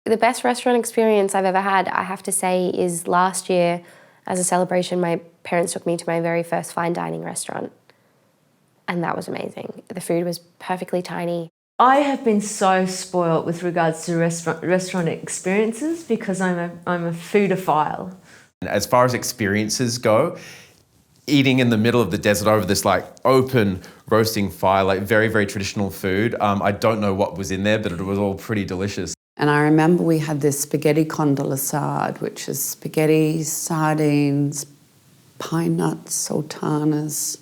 The best restaurant experience I've ever had, I have to say, is last year as a celebration, my parents took me to my very first fine dining restaurant. And that was amazing. The food was perfectly tiny. I have been so spoilt with regards to restaurant experiences because I'm a foodophile. As far as experiences go, eating in the middle of the desert over this like open roasting fire, like very, very traditional food. I don't know what was in there, but it was all pretty delicious. And I remember we had this spaghetti con de la sarde, which is spaghetti, sardines, pine nuts, sultanas,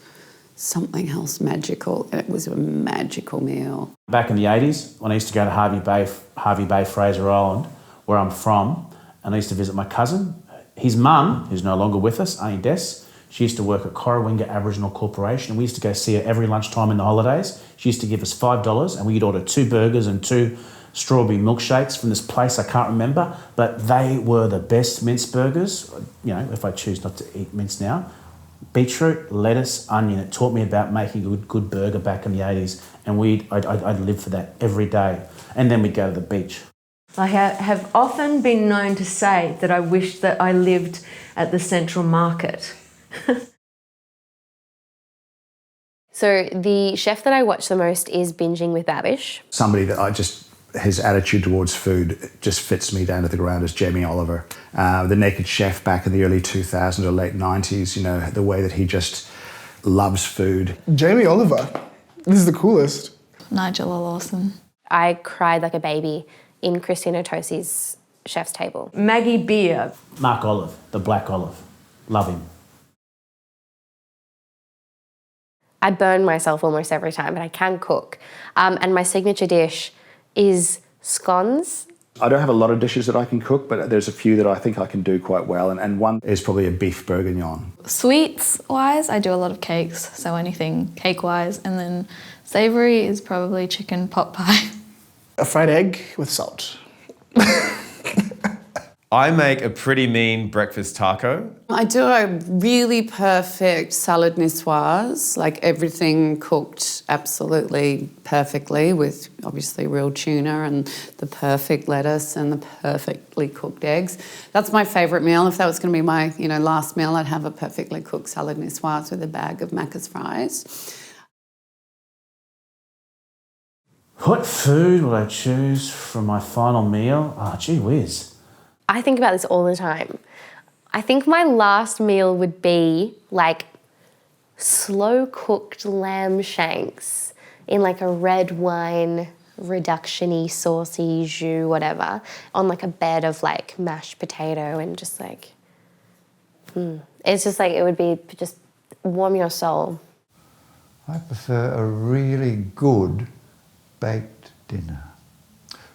something else magical. It was a magical meal. Back in the 80s, when I used to go to Harvey Bay, Fraser Island, where I'm from, and I used to visit my cousin. His mum, who's no longer with us, Auntie Des, she used to work at Corowinga Aboriginal Corporation. We used to go see her every lunchtime in the holidays. She used to give us $5 and we'd order 2 burgers and 2 strawberry milkshakes from this place I can't remember, but they were the best mince burgers. You know, if I choose not to eat mince now. Beetroot, lettuce, onion. It taught me about making a good burger back in the 80s, and I'd live for that every day. And then we'd go to the beach. I have often been known to say that I wish that I lived at the Central Market. So the chef that I watch the most is Binging with Babish. Somebody that his attitude towards food just fits me down to the ground is Jamie Oliver. The Naked Chef back in the early 2000s or late 90s, you know, the way that he just loves food. Jamie Oliver, this is the coolest. Nigel Lawson. I cried like a baby in Christina Tosi's chef's table. Maggie Beer. Mark Olive, the black olive. Love him. I burn myself almost every time, but I can cook. And my signature dish is scones. I don't have a lot of dishes that I can cook, but there's a few that I think I can do quite well, and one is probably a beef bourguignon. Sweets-wise, I do a lot of cakes, so anything cake-wise, and then savoury is probably chicken pot pie. A fried egg with salt. I make a pretty mean breakfast taco. I do a really perfect salad niçoise, like everything cooked absolutely perfectly with obviously real tuna and the perfect lettuce and the perfectly cooked eggs. That's my favourite meal. If that was going to be my last meal, I'd have a perfectly cooked salad niçoise with a bag of Macca's fries. What food would I choose for my final meal? Oh, gee whiz. I think about this all the time. I think my last meal would be like slow-cooked lamb shanks in like a red wine, reduction-y, saucy jus, whatever, on like a bed of like mashed potato and just like, It's just like, it would be just warm your soul. I prefer a really good baked dinner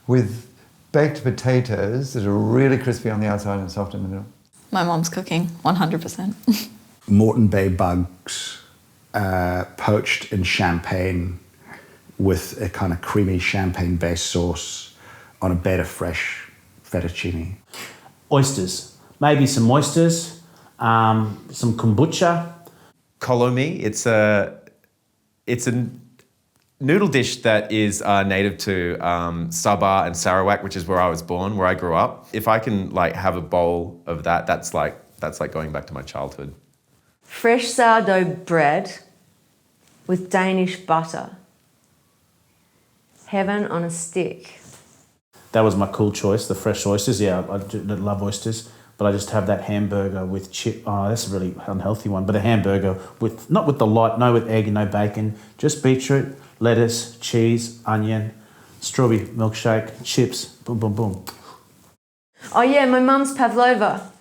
with baked potatoes that are really crispy on the outside and soft in the middle. My mom's cooking, 100%. Moreton Bay bugs, poached in champagne with a kind of creamy champagne-based sauce on a bed of fresh fettuccine. Oysters. Maybe some oysters, some kombucha. Kolomi, it's a noodle dish that is native to Sabah and Sarawak, which is where I was born, where I grew up. If I can like have a bowl of that, that's like going back to my childhood. Fresh sourdough bread with Danish butter. Heaven on a stick. That was my cool choice, the fresh oysters. Yeah, I love oysters, but I just have that hamburger with chip. Oh, that's a really unhealthy one, but a hamburger with, not with the light, no with egg and no bacon, just beetroot, lettuce, cheese, onion, strawberry milkshake, chips, boom, boom, boom. Oh yeah, my mum's pavlova.